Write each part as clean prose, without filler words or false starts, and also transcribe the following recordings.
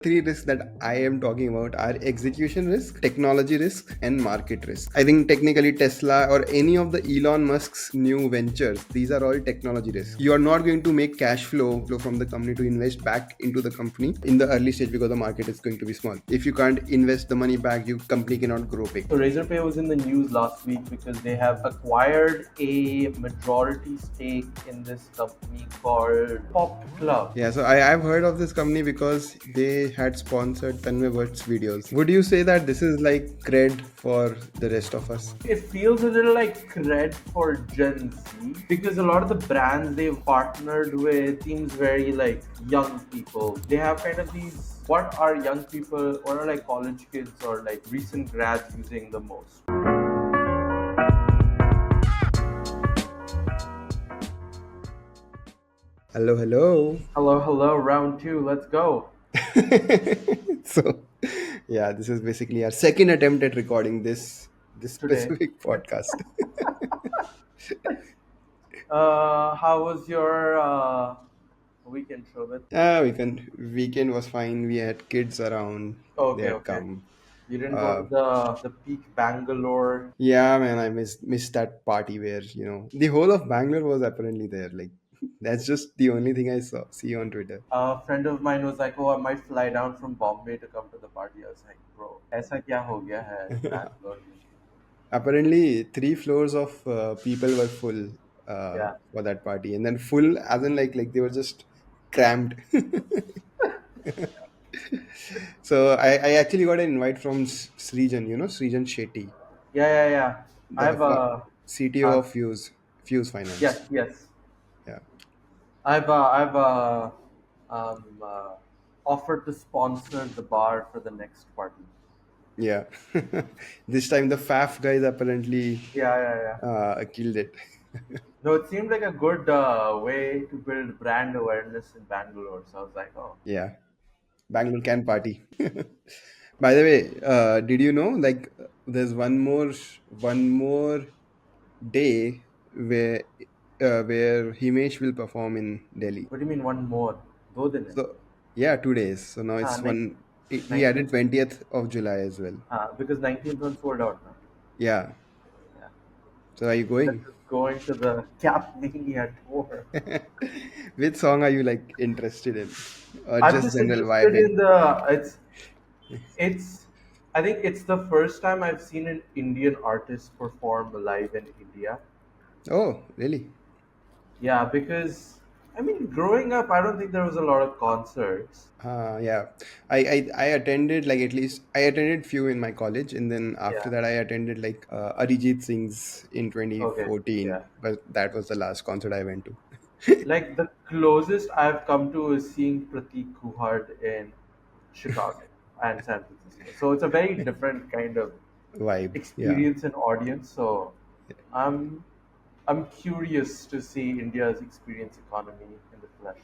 Three risks that I am talking about are execution risk, technology risk, and market risk. I think technically Tesla or any of the Elon Musk's new ventures, these are all technology risks. You are not going to make cash flow from the company to invest back into the company in the early stage because the market is going to be small. If you can't invest the money back, your company cannot grow big. So Razorpay was in the news last week because they have acquired a majority stake in this company called Pop Club. Yeah, so I've heard of this company because they had sponsored Tanmay Bhatt's videos. Would you say that this is like cred for the rest of us? It feels a little like cred for Gen Z because a lot of the brands they've partnered with seems very like young people. They have kind of these what are young people or like college kids or like recent grads using the most. Hello, hello. Hello, round two, let's go. So, yeah, this is basically our second attempt at recording this Today. specific podcast. How was your weekend, Shobhit? Weekend was fine. We had kids around. They Okay, had okay. come. You didn't go Uh, to the peak Bangalore. yeah, man, I missed that party where the whole of Bangalore was apparently there. Like that's just the only thing I see on Twitter. A friend of mine was like, "Oh, I might fly down from Bombay to come to the party." I was like, "Bro, ऐसा क्या हो गया है Bangalore में?" Apparently, three floors of people were full Yeah. for that party, and then full as in like they were just crammed. So I actually got an invite from Srijan, Srijan Shetty, Yeah. I've the CTO uh, of Fuse yes, Finance. yes. Yeah, I've um, uh, offered to sponsor the bar for the next party. yeah. This time the FAF guys apparently Yeah. killed it. No, it seemed like a good way to build brand awareness in Bangalore. So I was like, oh, Yeah, Bangalore can party. By the way, did you know like there's one more day where Himesh will perform in Delhi. what do you mean one more? दो दिन है. So yeah, 2 days. So now हाँ, it's one. He added 19th. 20th of July as well. Because 19th one sold out now. Yeah. Yeah. So are you This going? is going to the Cap Mania tour. Which song are you like interested in, or I'm just just general interested vibing? in the it's I think it's the first time I've seen an Indian artist perform live in India. Oh, really? Yeah, because I mean growing up I don't think there was a lot of concerts. Yeah. I attended like at least I attended few in my college, and then after Yeah. that I attended like Arijit Singh's in Okay. 2014, Yeah. but that was the last concert I went to. Like the closest I've come to is seeing Pratik Kuhad in Chicago and San Francisco. So it's a very different kind of Vibe. Yeah. experience and audience. So I'm I'm curious to see India's experience economy in the flesh.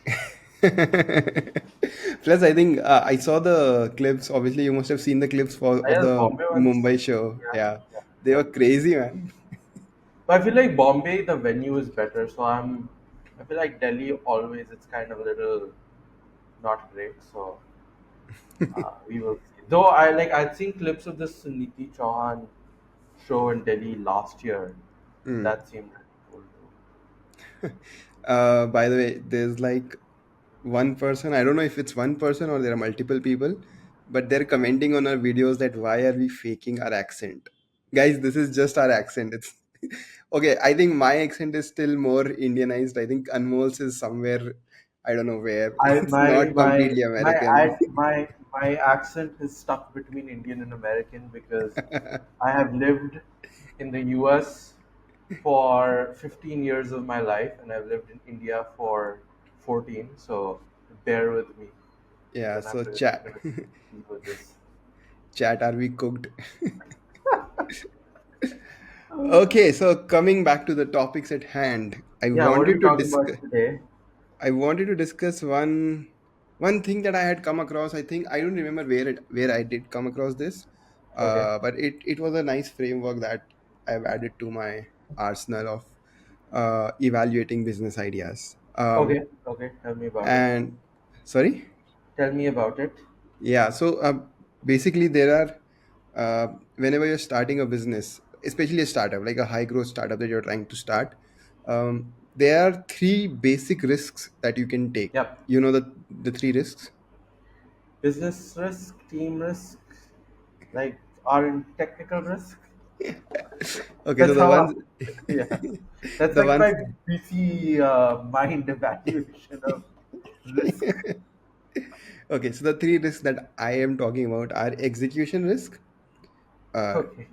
Plus, I think I saw the clips. Obviously, you must have seen the clips I of guess the Bombay ones. Mumbai show. Yeah, Yeah, yeah, they yeah. were crazy, man. But I feel like Bombay, the venue is better. So I feel like Delhi always it's kind of a little not great. So we will see. Though I'd seen clips of this Niti Chauhan show in Delhi last year. Mm. That seemed really cool too. By the way, there's like one person. I don't know if it's one person or there are multiple people, but they're commenting on our videos that why are we faking our accent, guys? This is just our accent. It's okay. I think my accent is still more Indianized. I think Anmol's is somewhere. I don't know where. I It's not completely my American. my accent is stuck between Indian and American because I have lived in the US for 15 years of my life and I've lived in India for 14. So bear with me. You're Yeah. gonna have So to chat, deal with this. chat. Are we cooked? Okay. So coming back to the topics at hand, Yeah, what are we talking about today? I wanted to discuss one thing that I had come across. I think I don't remember where I did come across this, Okay. but it was a nice framework that I've added to my arsenal of evaluating business ideas. Okay. Okay. Tell me about it. And sorry. Tell me about it. Yeah. So basically, there are whenever you're starting a business, especially a startup, like a high growth startup that you're trying to start, there are three basic risks that you can take. Yep. You know the three risks. Business risk, team risk, like are technical risk. Okay, so That's the how ones, yeah. That's the like ones. my BC mind evaluation of risk. Okay, so the three risks that I am talking about are execution risk, uh, Okay.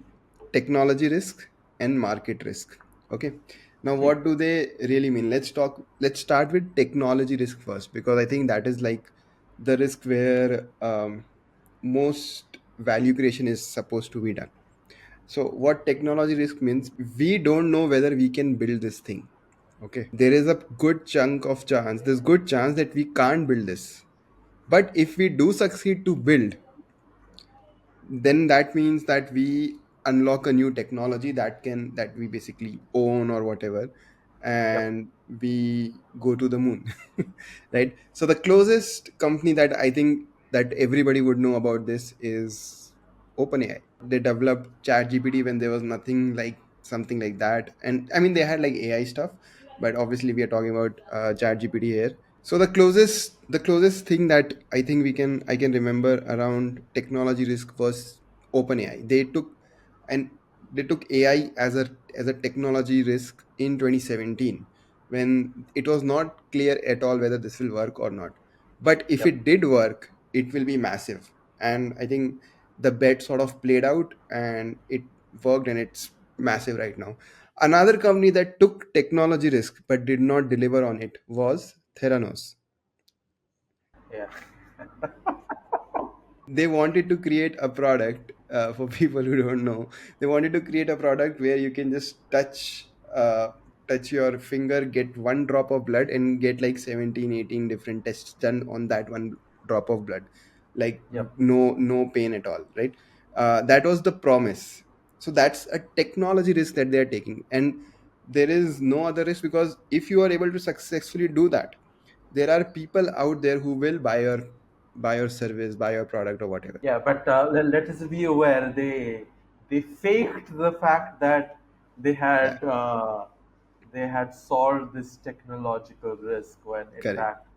technology risk, and market risk. Okay, now Okay. what do they really mean? Let's start with technology risk first, because I think that is like the risk where most value creation is supposed to be done. So what technology risk means, we don't know whether we can build this thing. Okay, there is a there's good chance that we can't build this. But if we do succeed to build, then that means that we unlock a new technology that we basically own or whatever, Yep. and we go to the moon. Right? So the closest company that I think that everybody would know about this is OpenAI. They developed ChatGPT when there was nothing like something like that, and I mean they had like AI stuff, but obviously we are talking about ChatGPT here. So the closest thing that I can remember around technology risk was OpenAI. And they took AI as a technology risk in 2017, when it was not clear at all whether this will work or not. But if Yep. it did work, it will be massive. And I think the bet sort of played out and it worked, and it's massive right now. Another company that took technology risk but did not deliver on it was Theranos. Yeah. They wanted to create a product, for people who don't know, they wanted to create a product where you can just touch your finger, get one drop of blood, and get like 17, 18 different tests done on that one drop of blood, like Yep. no pain at all, right? That was the promise. So that's a technology risk that they're taking, and there is no other risk, because if you are able to successfully do that, there are people out there who will buy your service, buy your product, or whatever. Yeah, but let us be aware they faked the fact that they Yeah, had uh, they had solved this technological risk when in correct. fact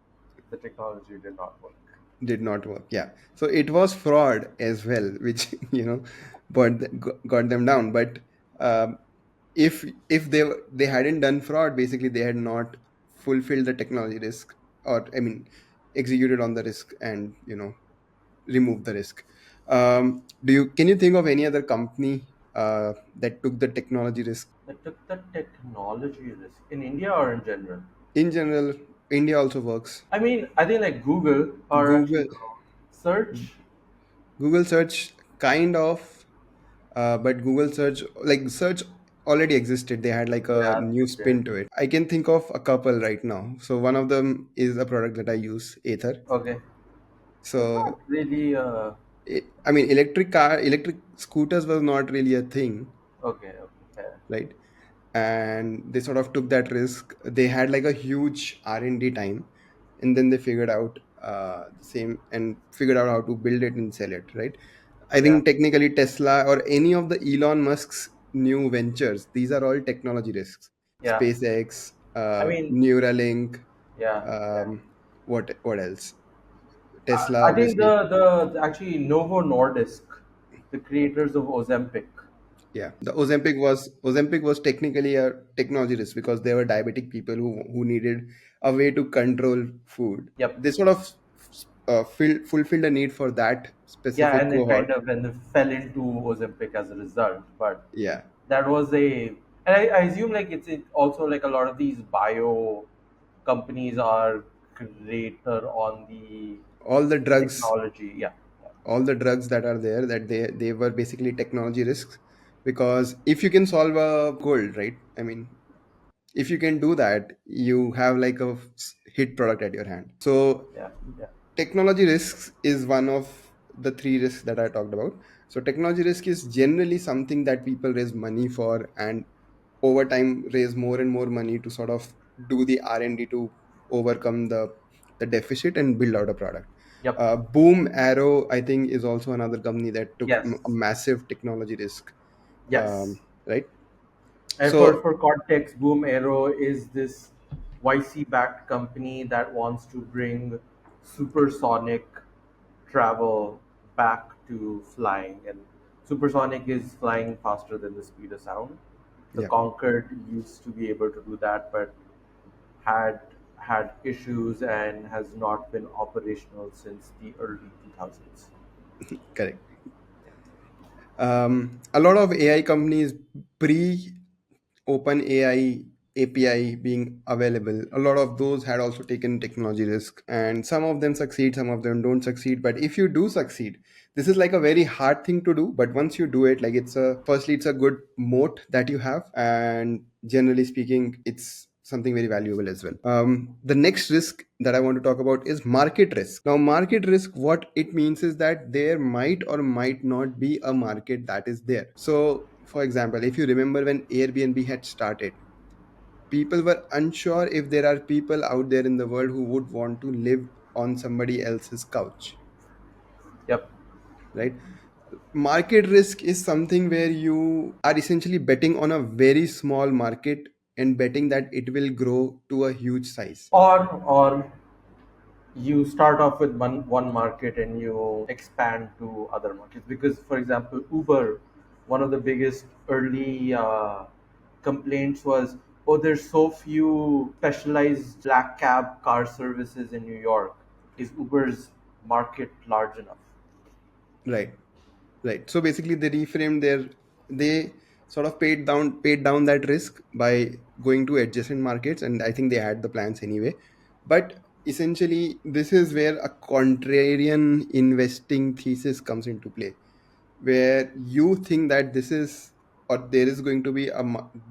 the technology did not work. Did not work. Yeah. So it was fraud as well, which got them down. But um, if they hadn't done fraud, basically they had not fulfilled the technology risk, or I mean, executed on the risk, and removed the risk. Do you Can you think of any other company that took the technology risk? They took the technology risk in India or in general. In general, India also works. I mean, I think like Google or actually Google no, search. Google search, kind of, but Google search, like search already existed. They had like a Yeah, new they did. spin to it. I can think of a couple right now. So one of them is a product that I use, Ather. Okay, that's not So really. I mean, electric scooters was not really a thing, Okay, okay, fair. right? And they sort of took that risk. They had like a huge R&D time, and then they figured out the same and figured out how to build it and sell it, right? I Yeah, think technically Tesla or any of the Elon Musk's new ventures, these are all technology risks. yeah. SpaceX, I mean, Neuralink, yeah, yeah. um, what else? I Tesla, think obviously. the actually Novo Nordisk, the creators of Ozempic. Yeah, the Ozempic was technically a technology risk, because there were diabetic people who needed a way to control food. Yep. They sort of fulfilled a need for that Yeah, specific and then kind cohort. of and then fell into Ozempic as a result. But Yeah, that was I assume like also like a lot of these bio companies are greater on the all the drugs, technology. Yeah, yeah, all the drugs that are there, that they were basically technology risks, because if you can solve a gold, right? I mean, if you can do that, you have like a hit product at your hand. So yeah, yeah, technology risks is one of the three risks that I talked about. So technology risk is generally something that people raise money for, and over time raise more and more money to sort of do the R&D to overcome the deficit and build out a product. Yep. Boom Arrow, I think, is also another company that took Yes. a massive technology risk, Yes. right? And So for context, Boom Aero is this YC-backed company that wants to bring supersonic travel back to flying. And supersonic is flying faster than the speed of sound. The yeah, Concorde used to be able to do that, but had had issues and has not been operational since the early 2000s. correct. A lot of AI companies pre OpenAI API being available, a lot of those had also taken technology risk, and some of them succeed, some of them don't succeed. But if you do succeed, this is like a very hard thing to do. But once you do it, like it's a firstly, it's a good moat that you have, and generally speaking, it's something very valuable as well. The next risk that I want to talk about is market risk. Now, market risk, what it means is that there might or might not be a market that is there. So, for example, if you remember when Airbnb had started, people were unsure if there are people out there in the world who would want to live on somebody else's couch, Yep. right? Market risk is something where you are essentially betting on a very small market and betting that it will grow to a huge size. Or you start off with one market and you expand to other markets, because for example Uber, one of the biggest early complaints was, oh, there's so few specialized black cab car services in New York. Is Uber's market large enough? Right. Right. So basically, they sort of paid down that risk by going to adjacent markets, and I think they had the plans anyway. But essentially, this is where a contrarian investing thesis comes into play, where you think that this is or there is going to be a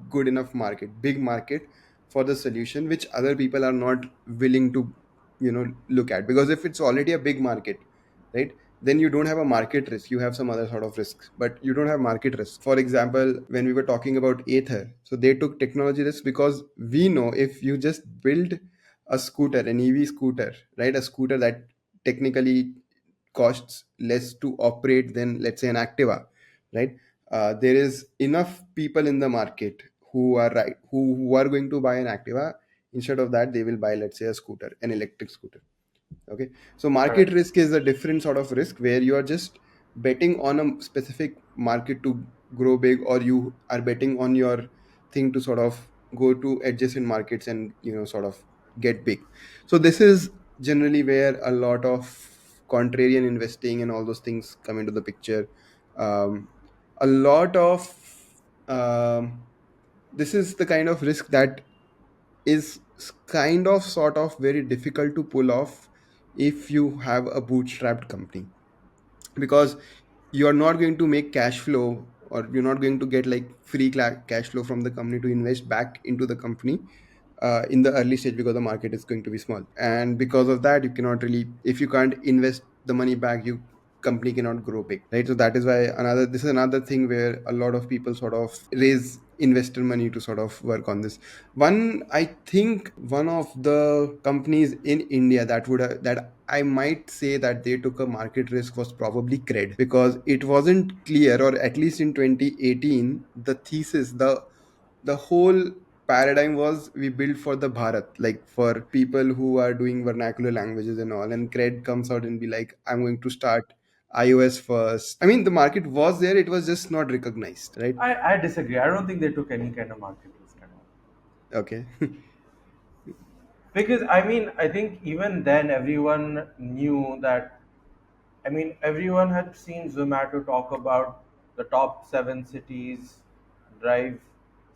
good enough market, big market for the solution, which other people are not willing to look at, because if it's already a big market, right, then you don't have a market risk, you have some other sort of risks, but you don't have market risk. For example, when we were talking about Ather, so they took technology risk because we know if you just build a scooter, an EV scooter, right, a scooter that technically costs less to operate than, let's say, an Activa, right? There is enough people in the market who are right who are going to buy an Activa. Instead of that, they will buy, let's say, a scooter, an electric scooter. Okay, so market Correct. risk is a different sort of risk where you are just betting on a specific market to grow big, or you are betting on your thing to sort of go to adjacent markets and sort of get big. So this is generally where a lot of contrarian investing and all those things come into the picture. A lot of this is the kind of risk that is kind of sort of very difficult to pull off if you have a bootstrapped company, because you are not going to make cash flow, or you're not going to get like free cash flow from the company to invest back into the company in the early stage, because the market is going to be small, and because of that you cannot really, if you can't invest the money back, you company cannot grow big, right? So that is why this is another thing where a lot of people sort of raise investor money to sort of work on this. I think one of the companies in India that that I might say that they took a market risk was probably Cred, because it wasn't clear, or at least in 2018, the thesis, the whole paradigm was we build for the Bharat, like for people who are doing vernacular languages and all. And Cred comes out and be like, I'm going to start iOS first. I mean, the market was there, it was just not recognized, right? I disagree. I don't think they took any kind of market risk at all. Okay. Because I mean, I think even then everyone knew that. I mean, everyone had seen Zomato talk about the top seven cities drive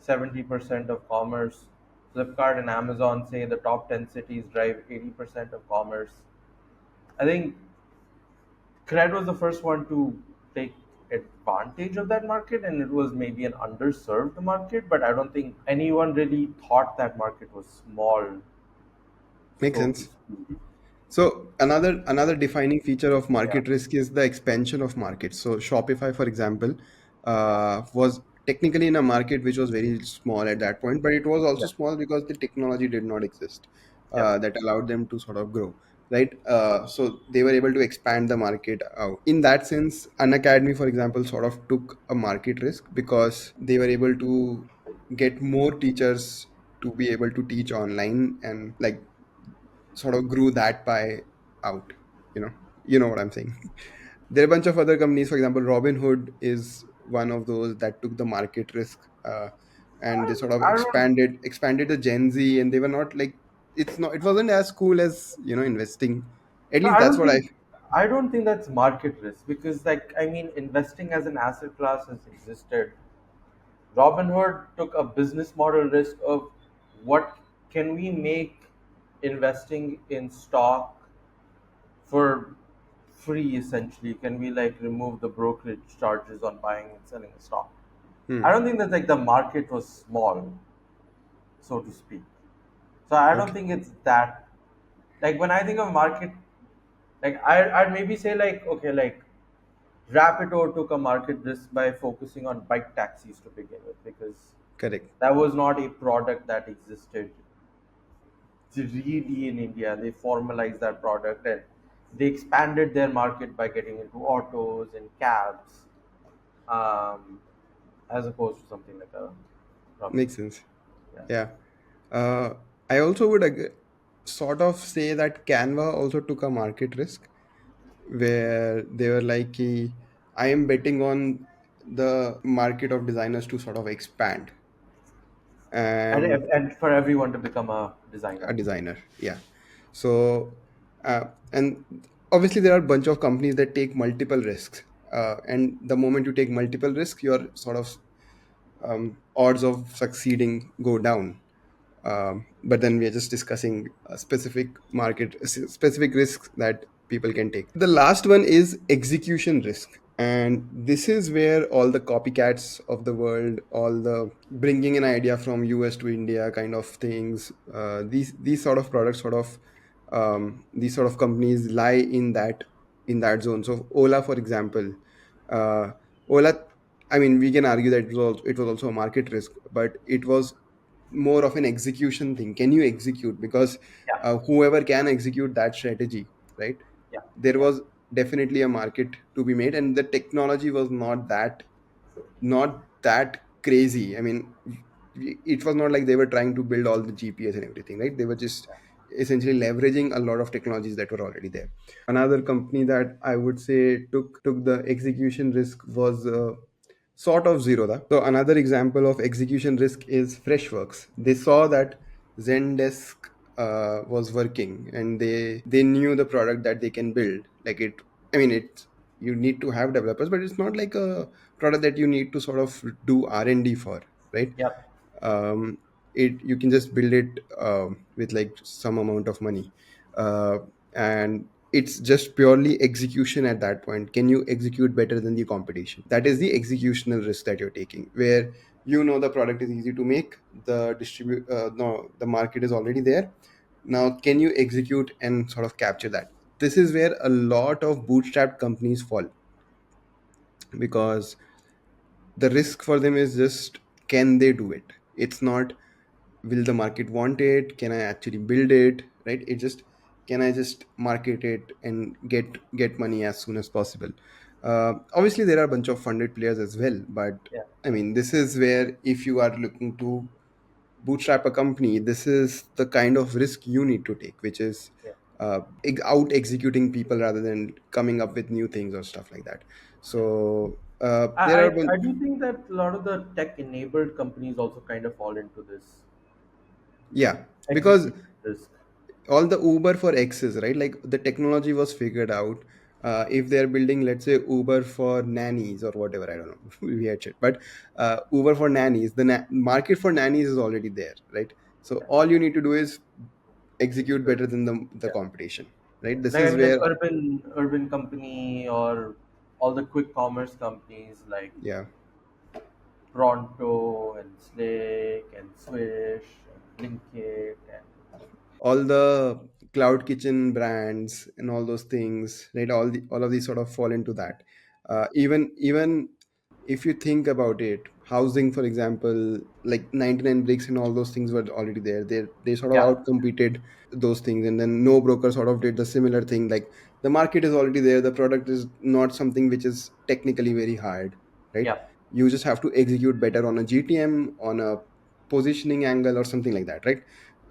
70% of commerce. Flipkart and Amazon say the top 10 cities drive 80% of commerce. I think Cred was the first one to take advantage of that market, and it was maybe an underserved market, but I don't think anyone really thought that market was small, Makes so to sense. speak. So another defining feature of Yeah. market risk is the expansion of markets. So Shopify, for example, Yeah. was technically in a market which was very small at that point, but it was also Yep. small because the technology did not exist Yep. that allowed them to sort of grow. right? So they were able to expand the market out. In that sense, an academy, for example, sort of took a market risk because they were able to get more teachers to be able to teach online, and like sort of grew that pie out. You know, you know what I'm saying. There are a bunch of other companies. For example, Robinhood is one of those that took the market risk, and they sort of I don't. expanded the Gen Z, and they were not like, it wasn't as cool as investing. At No, least that's what I. I don't think that's market risk because, like, I mean, investing as an asset class has existed. Robinhood took a business model risk of what can we make investing in stock for free essentially. Can we like remove the brokerage charges on buying and selling a stock? I don't Hmm. think that like the market was small, so to speak. So I don't Okay. think it's that like when I think of market, like I'd maybe say like okay, like Rapido took a market risk by focusing on bike taxis to begin with because Correct. that was not a product that existed really in India. They formalized that product and they expanded their market by getting into autos and cabs, um, as opposed to something like a Robin. Makes sense. Yeah. Yeah. Uh, I also would sort of say that Canva also took a market risk where they were like, I am betting on the market of designers to sort of expand, and And for everyone to become a designer. a designer. Yeah. So, and obviously there are a bunch of companies that take multiple risks. And the moment you take multiple risks, your sort of odds of succeeding go down. But then we are just discussing a specific risks that people can take. The last one is execution risk, and this is where all the copycats of the world, all the bringing an idea from US to India kind of things, these sort of products, these sort of companies lie in that zone. So Ola, for example, uh, Ola, I mean, we can argue that it was also a market risk, but it was more of an execution thing. Can you execute? Because Yeah, whoever can execute that strategy, right? yeah, There yeah, was definitely a market to be made, and the technology was not that crazy. I mean, it was not like they were trying to build all the GPS and everything, right? They were just essentially leveraging a lot of technologies that were already there. Another company that I would say took the execution risk was sort of ZeroDha. So another example of execution risk is Freshworks. They saw that Zendesk was working, and they knew the product that they can build. Like it, I mean, it you need to have developers, but it's not like a product that you need to sort of do R&D for, right? yeah, um, it You can just build it with like some amount of money, uh, and it's just purely execution at that point. Can you execute better than the competition? That is the executional risk that you're taking, where the product is easy to make, the market is already there. Now can you execute and sort of capture that? This is where a lot of bootstrapped companies fall, because the risk for them is just, can they do it? It's not, will the market want it? Can I actually build it? Right? It just, can I just market it and get money as soon as possible? Obviously there are a bunch of funded players as well, but yeah, I mean, this is where, if you are looking to bootstrap a company, this is the kind of risk you need to take, which is yeah. out executing people rather than coming up with new things or stuff like that. Yeah. So I, there are I do think that a lot of the tech enabled companies also kind of fall into this yeah, because execution risk. all the Uber for X's, right? Like the technology was figured out. If they're building, let's say, Uber for nannies or whatever, I don't know, we had shit, but Uber for nannies, the market for nannies is already there, right? So Yeah. all you need to do is execute Execute. better than the Yeah. competition, Yeah. right? This Like I is mean like where, urban company or all the quick commerce companies like yeah, Pronto and Slick and Swish and Blinkit and all the cloud kitchen brands and all those things, right? All of these sort of fall into that. Even if you think about it, housing, for example, like 99 bricks and all those things were already there. They sort of Yeah, outcompeted those things, and then no broker sort of did the similar thing. Like the market is already there, the product is not something which is technically very hard, right? yeah, You just have to execute better on a GTM, on a positioning angle or something like that, right?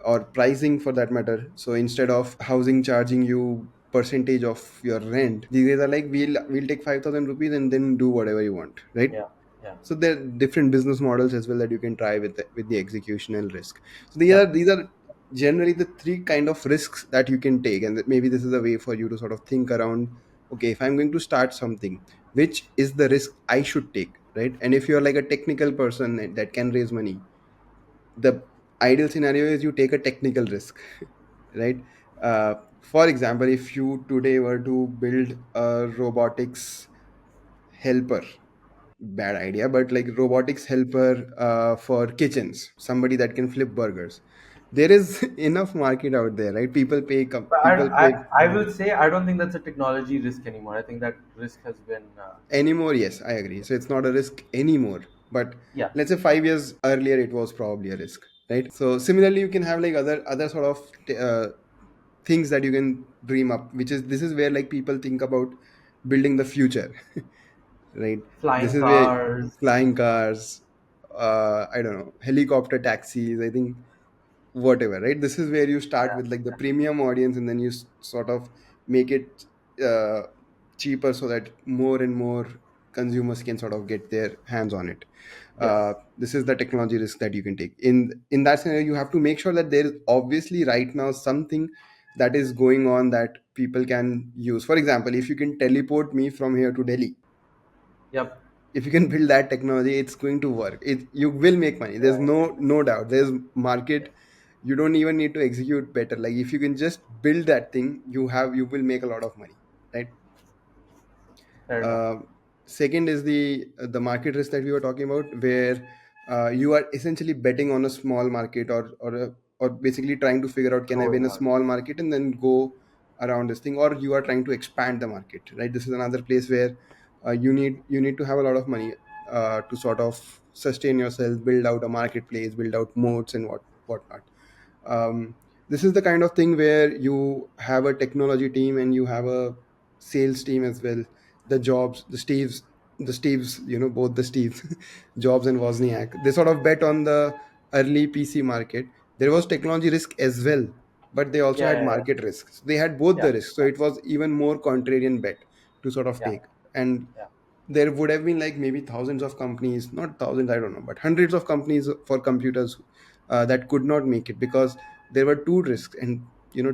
Or pricing for that matter. So instead of housing charging you percentage of your rent, these guys are like, we'll take 5,000 rupees and then do whatever you want, right? yeah, yeah, So there are different business models as well that you can try with the executional risk. So yeah, these are generally the three kind of risks that you can take, and that maybe this is a way for you to sort of think around, okay, if I'm going to start something, which is the risk I should take, right? And if you're like a technical person that can raise money, the ideal scenario is you take a technical risk, right? For example, if you today were to build a robotics helper, bad idea, but like robotics helper for kitchens, somebody that can flip burgers, there is enough market out there, right? but People pay I will say I don't think that's a technology risk anymore. I think that risk has been anymore. Yes, I agree, so it's not a risk anymore, but yeah, let's say 5 years earlier it was probably a risk, right? So similarly you can have like other sort of things that you can dream up, which is this is where like people think about building the future, right? This flying is where cars. flying cars, I don't know, helicopter taxis, I think, whatever, right? This is where you start Yeah, with like the premium audience, and then you sort of make it uh, cheaper so that more and more consumers can sort of get their hands on it. yeah, This is the technology risk that you can take. In that scenario, you have to make sure that there is obviously right now something that is going on that people can use. For example, if you can teleport me from here to Delhi, yep, if you can build that technology, it's going to work. You will make money, there's yeah, no doubt, there's market. You don't even need to execute better. Like if you can just build that thing, you will make a lot of money, right? fair enough. uh, Second is the market risk that we were talking about, where you are essentially betting on a small market, or basically trying to figure out, can I Growing win a market. small market and then go around this thing, or you are trying to expand the market, right? This is another place where you need to have a lot of money to sort of sustain yourself, build out a marketplace, build out moats and whatnot. This is the kind of thing where you have a technology team and you have a sales team as well. The Steves, both the Steves, Jobs and Wozniak, they sort of bet on the early PC market. There was technology risk as well, but they also Yeah, had yeah, yeah, market risks. They had both yeah, the risks, so it was even more contrarian bet to sort of yeah, take. And yeah, there would have been like maybe thousands of companies, not thousands, I don't know, but hundreds of companies for computers that could not make it because there were two risks, and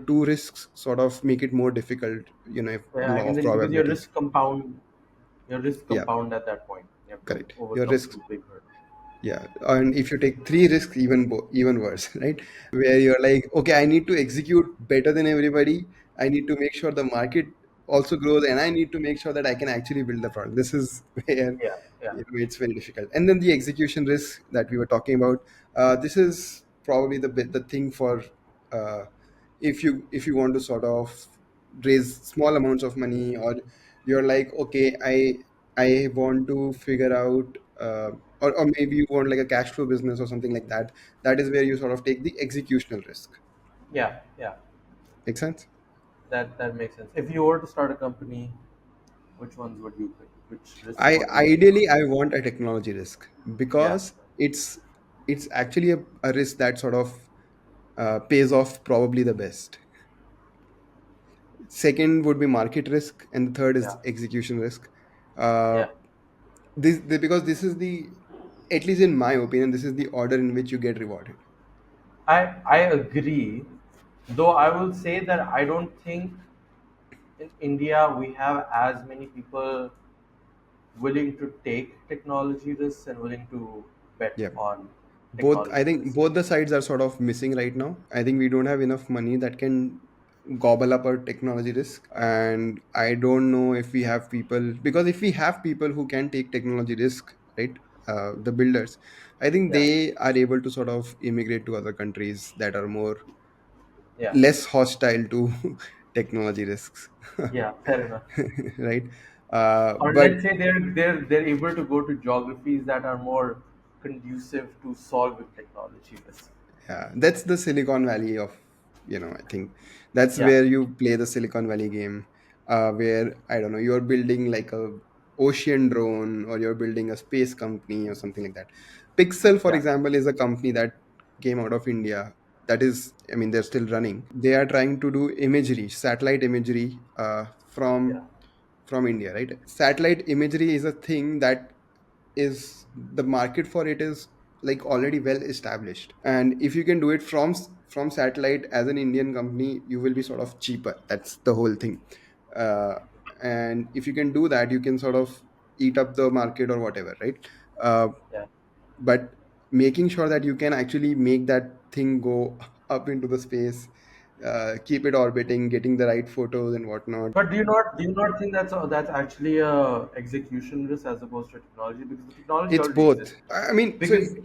two risks sort of make it more difficult, if yeah. law And of then because probabilities. your risk Yeah, compound at that point. You have to correct, your overcome risks. two big hurdles. Yeah, and if you take three risks, even worse, right? Where you're like, okay, I need to execute better than everybody. I need to make sure the market also grows, and I need to make sure that I can actually build the product. This is where Yeah, yeah, it's very difficult. And then the execution risk that we were talking about. This is probably the thing for uh, if you want to sort of raise small amounts of money, or you're like, okay, I want to figure out, or maybe you want like a cash flow business or something like that. That is where you sort of take the executional risk. yeah, yeah. Make sense? That makes sense. If you were to start a company, which ones would you pick? Which risk I model would you ideally want? I want a technology risk, Yeah, because it's actually a risk that sort of pays off probably the best. Second would be market risk, and the third yeah, is execution risk. Uh, yeah. because this is the, at least in my opinion, this is the order in which you get rewarded. I agree. Though I will say that I don't think in India we have as many people willing to take technology risks and willing to bet Yeah. on Both, I technology think risks. both the sides are sort of missing right now. I think we don't have enough money that can gobble up our technology risk, and I don't know if we have people, because if we have people who can take technology risk, right? The builders, I think Yeah, they are able to sort of immigrate to other countries that are more yeah, less hostile to technology risks. yeah. Fair enough. Right? Or But let's say they're able to go to geographies that are more. conducive to solving technology risk. Yeah, that's the Silicon Valley of, I think that's Yeah, where you play the Silicon Valley game, where I don't know, you're building like a ocean drone or you're building a space company or something like that. Pixel, for yeah, example, is a company that came out of India. That is, I mean, they're still running. They are trying to do imagery, satellite imagery, yeah. from India, right? Satellite imagery is a thing that is the market for it is like already well established, and if you can do it from satellite as an Indian company, you will be sort of cheaper. That's the whole thing. uh, and if you can do that, you can sort of eat up the market or whatever, right? uh, Yeah. but making sure that you can actually make that thing go up into the space, keep it orbiting, getting the right photos and whatnot. But do you not think that's actually a execution risk as opposed to technology, because the technology It's already both. exists. I mean, so Because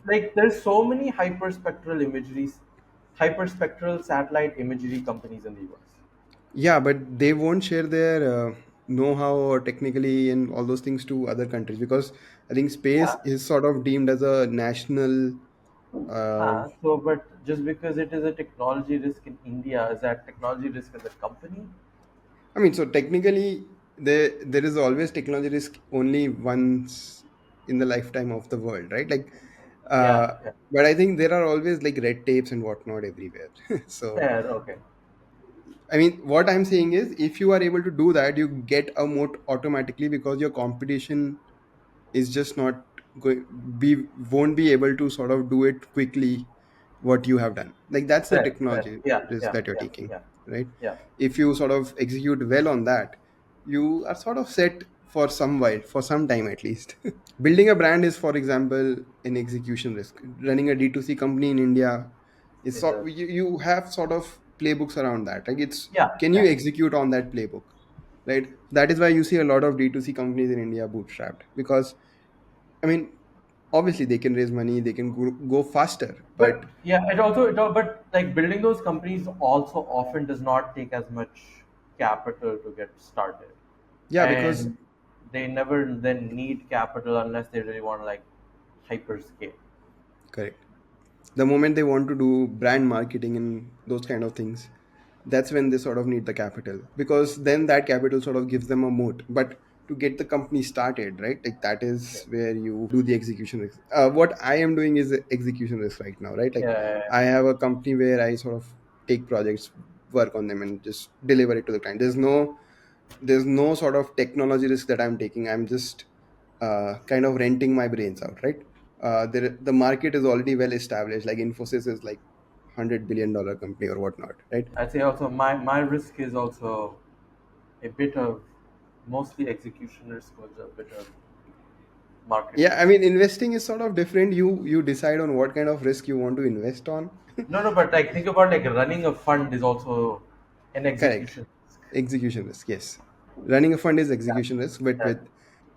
like there's so many hyperspectral satellite imagery companies in the US. yeah, but they won't share their know-how or technically and all those things to other countries, because I think space Yeah. is sort of deemed as a national. Uh, So but just because it is a technology risk in India, is that technology risk as a company? I mean, so technically, there is always technology risk only once in the lifetime of the world, right? Like, Yeah, uh, yeah. but I think there are always like red tapes and whatnot everywhere. So, Fair, okay. I mean, what I'm saying is, if you are able to do that, you get a moat automatically, because your competition is just not going be won't be able to sort of do it quickly what you have done. Like, that's the Fair, fair. technology Yeah, risk yeah, that you're yeah, taking, yeah, right? yeah. If you sort of execute well on that, you are sort of set for some while, for some time at least. Building a brand is, for example, an execution risk. Running a D2C company in India is It sort does. you have sort of playbooks around that. Like, it's, Yeah, can you yeah. execute on that playbook, right? That is why you see a lot of D2C companies in India bootstrapped, because I mean, obviously they can raise money, they can go faster, but But yeah, but like building those companies also often does not take as much capital to get started, yeah, because and they never then need capital unless they really want to like hyper scale. correct. The moment they want to do brand marketing and those kind of things, that's when they sort of need the capital, because then that capital sort of gives them a moat. But to get the company started, right, like that Yeah, is where you do the execution risk. What I am doing is execution risk right now, right? Like, yeah, I have a company where I sort of take projects, work on them, and just deliver it to the client. There's no sort of technology risk that I'm taking. I'm just kind of renting my brains out, right? The market is already well established. Like, Infosys is like $100 billion company or whatnot, right? I'd say also my risk is also a bit of mostly execution risk was a bit of market Yeah, I risk. mean, investing is sort of different. You decide on what kind of risk you want to invest on. No, no, but like think about like running a fund is also an Correct. execution risk. Execution risk, yes. Running a fund is Yeah, execution risk, but yeah, with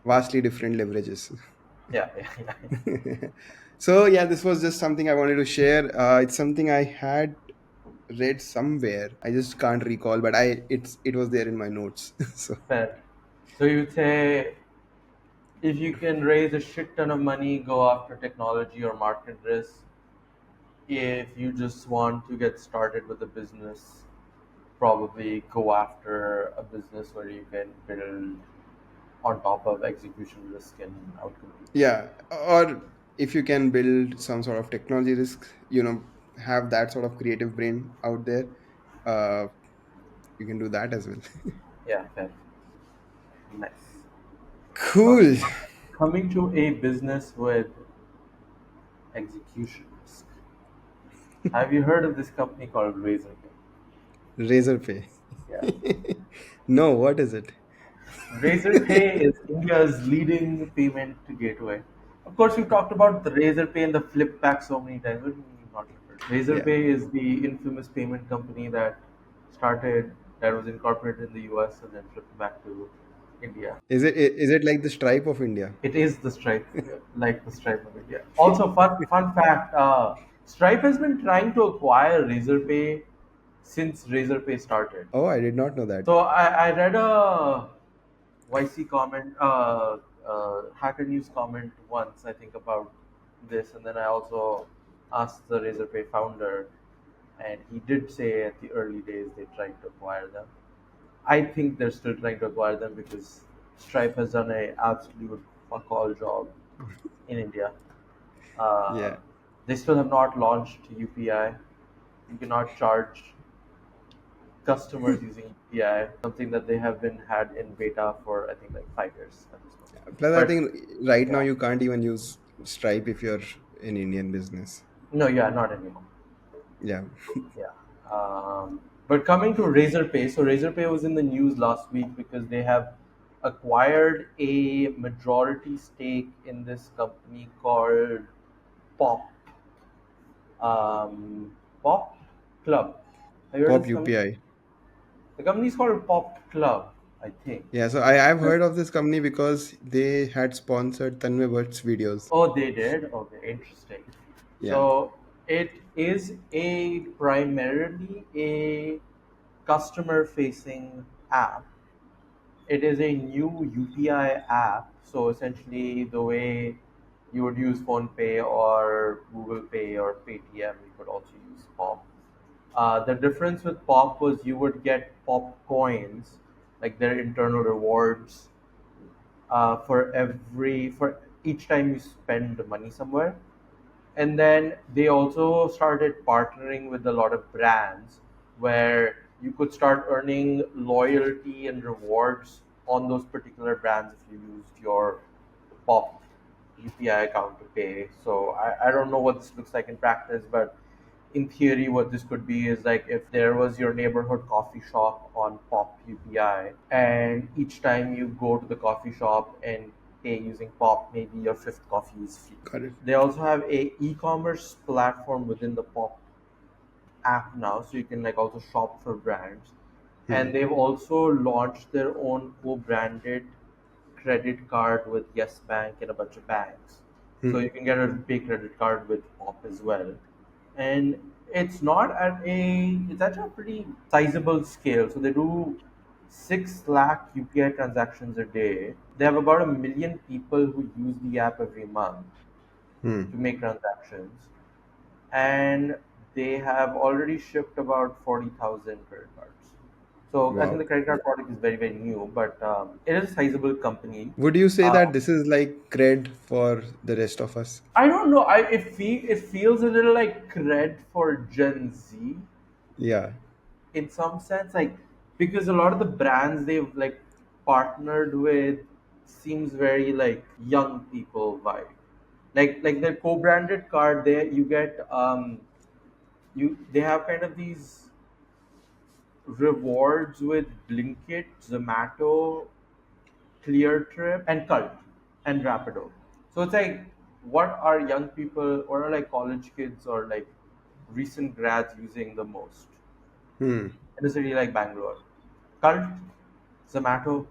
vastly different leverages. yeah, yeah, yeah. So yeah, this was just something I wanted to share. It's something I had read somewhere. I just can't recall, but it was there in my notes. So Fair. So you'd say if you can raise a shit ton of money, go after technology or market risk. If you just want to get started with a business, probably go after a business where you can build on top of execution risk and outcome. yeah, or if you can build some sort of technology risk, have that sort of creative brain out there, uh, you can do that as well. Yeah, fair. Nice. Now, Cool. coming to a business with execution risk. Have you heard of this company called Razorpay? Razorpay. Yeah. No, what is it? Razorpay is India's leading payment gateway. Of course, we've talked about the Razorpay and the flip back so many times, but you've not heard. Yeah. Razorpay is the infamous payment company that was incorporated in the US and then flipped back to India. Is it like the Stripe of India? It is the Stripe, like the Stripe of India. Also, fun fact: Stripe has been trying to acquire Razorpay since Razorpay started. Oh, I did not know that. So I read a YC comment, Hacker News comment once, I think about this, and then I also asked the Razorpay founder, and he did say at the early days they tried to acquire them. I think they're still trying to acquire them because Stripe has done a absolute fuck all job in India. Uh, Yeah. they still have not launched UPI. You cannot charge customers using UPI, something that they have been had in beta for I think like 5 years at this point. Plus, I But think right now yeah, you can't even use Stripe if you're an Indian business. no, yeah, not anymore. Yeah. Yeah. But coming to Razorpay, so Razorpay was in the news last week because they have acquired a majority stake in this company called Pop. Pop Club. Have you heard of Pop this company? UPI. The company is called Pop Club, I think. Yeah, so I've heard of this company because they had sponsored Tanmay Bhatt's videos. Oh, they did? Okay, interesting. Yeah. So it is a primarily a customer facing app. It is a new UPI app. So essentially, the way you would use PhonePay or Google Pay or Paytm, you could also use Pop. The difference with Pop was you would get Pop coins, like their internal rewards, for each time you spend money somewhere. And then they also started partnering with a lot of brands where you could start earning loyalty and rewards on those particular brands if you used your Pop UPI account to pay. So I don't know what this looks like in practice, but in theory, what this could be is like if there was your neighborhood coffee shop on Pop UPI, and each time you go to the coffee shop and pay using Pop, maybe your fifth coffee is free. Got it. They also have a e-commerce platform within the Pop app now, so you can like also shop for brands. Hmm. And they've also launched their own co-branded credit card with Yes Bank and a bunch of banks. So Hmm. you can get a pay credit card with Pop as well. And it's not at a it's at a pretty sizable scale. So they do 6 lakh UPI transactions a day. They have about 1 million people who use the app every month Hmm. to make transactions, and they have already shipped about 40,000 credit cards. So I think Wow. the credit card product is very, very new, but it is a sizable company. Would you say Uh, that this is like cred for the rest of us? I don't know. It feels a little like cred for Gen Z Yeah. in some sense, like because a lot of the brands they've like partnered with seems very like young people vibe. Like their co-branded card, there you get you they have kind of these rewards with Blinkit, Zomato, ClearTrip, and Cult, and Rapido. So it's like, what are young people, or are like college kids or like recent grads using the most Hmm. in a city like Bangalore? Cult, Zomato,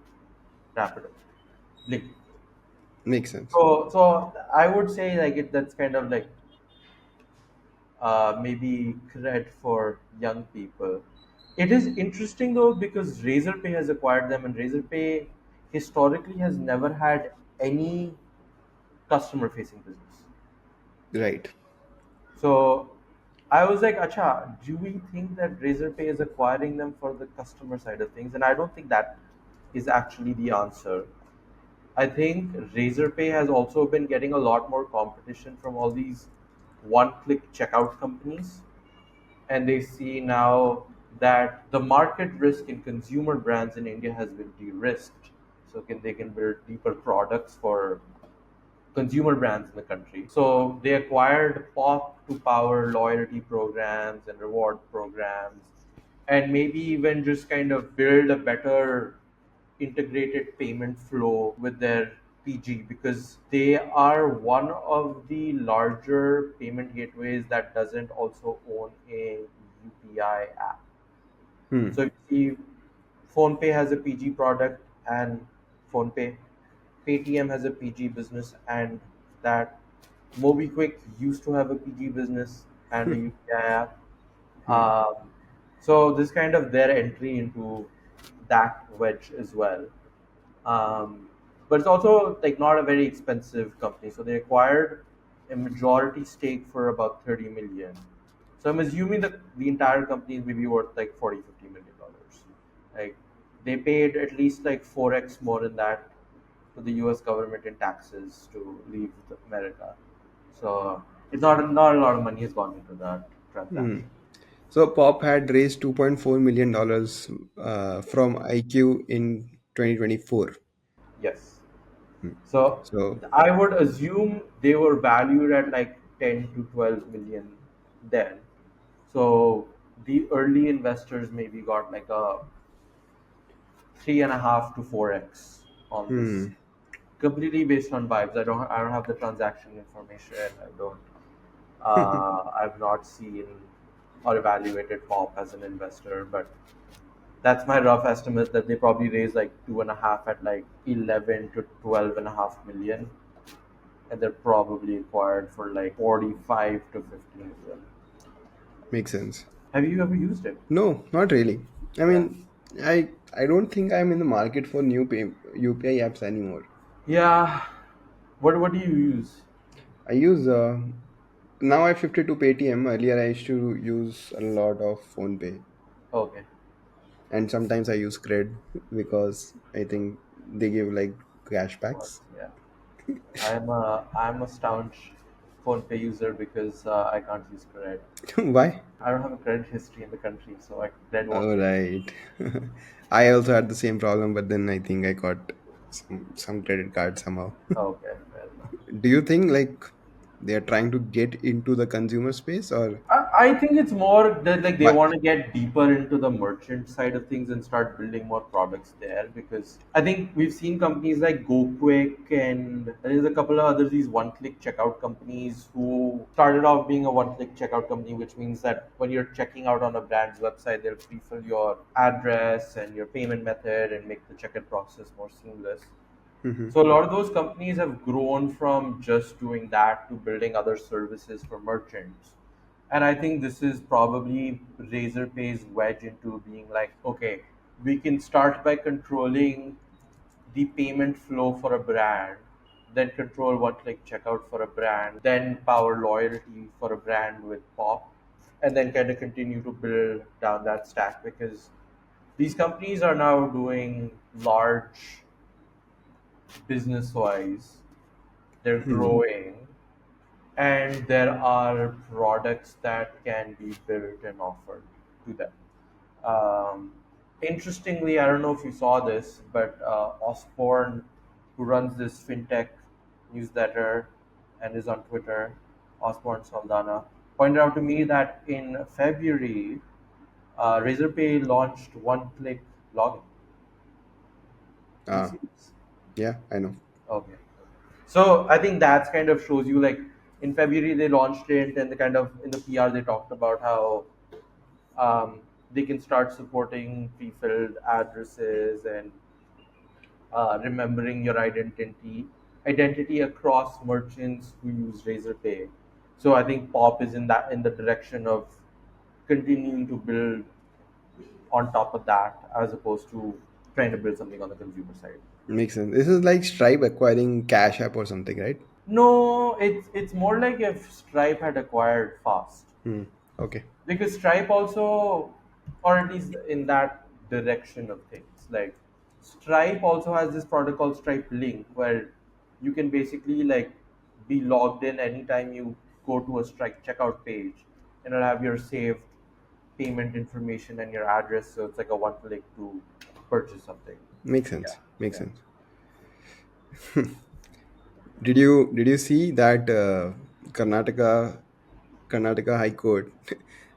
Rapido, Blinkit. Makes sense. So I would say like that's kind of like maybe cred for young people. It is interesting though because Razorpay has acquired them, and Razorpay historically has never had any customer facing business. Right. So I was like, Acha, do we think that Razorpay is acquiring them for the customer side of things? And I don't think that is actually the answer. I think Razorpay has also been getting a lot more competition from all these one click checkout companies, and they see now that the market risk in consumer brands in India has been de-risked. So they can build deeper products for consumer brands in the country. So they acquired Pop to power loyalty programs and reward programs, and maybe even just kind of build a better integrated payment flow with their PG, because they are one of the larger payment gateways that doesn't also own a UPI app. Hmm. So if you see, PhonePay has a PG product and PhonePay. Paytm has a PG business, and that MobiQuick used to have a PG business and a UPI app. Hmm. Um, so this kind of their entry into that wedge as well. Um, but it's also like not a very expensive company. So they acquired. a majority stake for about 30 million. So I'm assuming that the entire company is maybe worth like 40, $50 million. Like they paid at least like 4x more than that to the US government in taxes to leave America. So it's not a lot of money has gone into that Hmm. transaction. So Pop had raised $2.4 million from IQ in 2024. Yes. Hmm. So So, I would assume they were valued at like 10 to 12 million then. So the early investors maybe got like a 3.5 to 4x on this, hmm. completely based on vibes. I don't have the transaction information. I've not seen or evaluated Pop as an investor, but that's my rough estimate that they probably raised like 2.5 at like 11 to 12.5 million, and they're probably acquired for like 45 to 50 million. Makes sense. Have you ever used it? No, not really. I Yeah. mean, I don't think I'm in the market for UPI apps anymore. Yeah. What do you use? I use now I shifted to Paytm. Earlier I used to use a lot of PhonePay, Okay. and sometimes I use Cred because I think they give like What? cashbacks. Yeah. I'm a staunch PhonePay user because I can't use credit. Why? I don't have a credit history in the country, so credit won't Oh work. right. I also had the same problem, but then I think I got some credit card somehow. Okay, fair enough. Do you think like they are trying to get into the consumer space or I think it's more that like they why? want to get deeper into the merchant side of things and start building more products there, because I think we've seen companies like GoQuick and there's a couple of others, these one-click checkout companies who started off being a one-click checkout company, which means that when you're checking out on a brand's website, they'll pre-fill your address and your payment method and make the checkout process more seamless. Hmm. So a lot of those companies have grown from just doing that to building other services for merchants. And I think this is probably Razorpay's wedge into being like, okay, we can start by controlling the payment flow for a brand, then control one-click checkout for a brand, then power loyalty for a brand with Pop, and then kind of continue to build down that stack, because these companies are now doing large business wise, they're Hmm. growing, and there are products that can be built and offered to them. Um, Interestingly, I don't know if you saw this, but Osborne, who runs this fintech newsletter and is on Twitter, Osborne Saldana, pointed out to me that in February, Razorpay launched one-click login. Did you Ah, see this? yeah, I know. Okay. So I think that's kind of shows you like in February they launched it, and the kind of in the PR they talked about how they can start supporting pre-filled addresses and remembering your identity across merchants who use Razorpay. So I think Pop is in the direction of continuing to build on top of that as opposed to trying to build something on the consumer side. Makes sense. This is like Stripe acquiring Cash App or something, right? No, it's more like if Stripe had acquired Fast. Hmm. Okay. Because Stripe also, or at least in that direction of things, like Stripe also has this product called Stripe Link, where you can basically like be logged in anytime you go to a Stripe checkout page, and it'll have your saved payment information and your address, so it's like a one click to purchase something. Makes Yeah, sense. Makes yeah. sense. Did you see that Karnataka High Court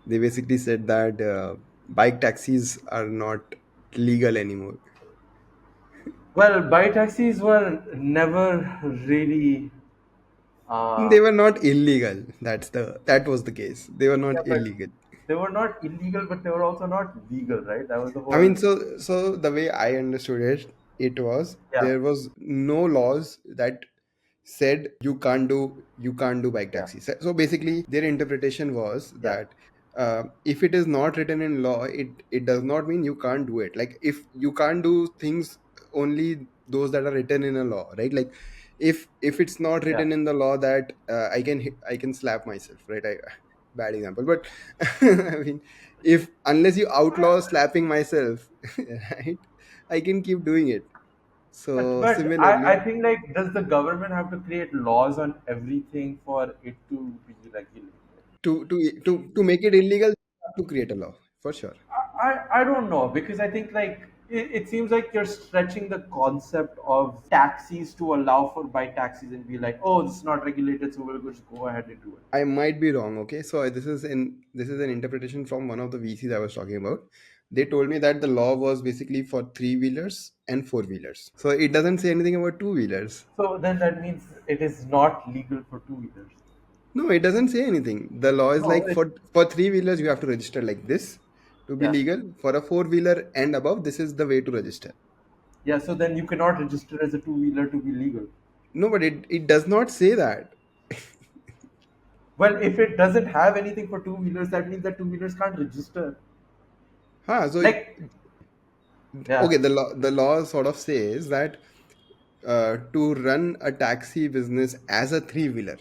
they basically said that bike taxis are not legal anymore. Well, bike taxis were never really. They Uh, were not illegal. That was the case. They were yeah, not but illegal. they were not illegal, but they were also not legal, right? That was the I mean, whole. so the way I understood it, it was Yeah, there was no laws that said you can't do bike yeah, taxi. So basically, their interpretation was yeah, that if it is not written in law, it does not mean you can't do it. Like if you can't do things only those that are written in a law, right? Like if it's not Yeah. written in the law that I can slap myself, right? Bad example, but I mean, if unless you outlaw slapping myself, right, I can keep doing it. So But I similarly, think, like, does the government have to create laws on everything for it to be regulated? to make it illegal, you have to create a law for sure. I don't know, because I think, like, it seems like you're stretching the concept of taxis to allow for bike taxis and be like, oh, this is not regulated, so we'll just go ahead and do it. I might be wrong. Okay, so this is an interpretation from one of the VCs I was talking about. They told me that the law was basically for three wheelers and four wheelers. So it doesn't say anything about two wheelers. So then that means it is not legal for two wheelers. No, it doesn't say anything. The law is No, like for three wheelers you have to register like this to be yeah, legal. For a four wheeler and above, this is the way to register. yeah. So then you cannot register as a two wheeler to be legal. No, but it does not say that. Well, if it doesn't have anything for two wheelers, that means that two wheelers can't register. Huh, so Like, yeah, okay, the law sort of says that to run a taxi business as a three wheeler,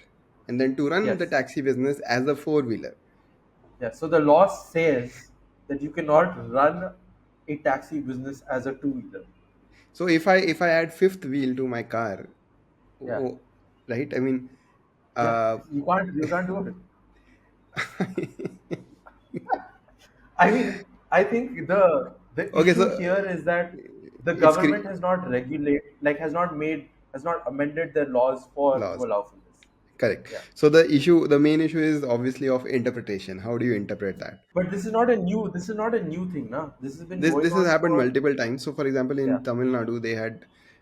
and then to run the yes, taxi business as a four wheeler. yeah. So the law says that you cannot run a taxi business as a two wheeler. So if I add fifth wheel to my car, Yeah, oh, right? I mean, yeah. uh, You can't do it. I mean, I think the okay, issue so here is that the it's government has not has not amended their laws for to laws. allow for this. Correct. Yeah. So the main issue is obviously of interpretation. How do you interpret that? But this is not a new thing, now. This has been This going has on happened for, multiple times. So for example, yeah, in Tamil Nadu,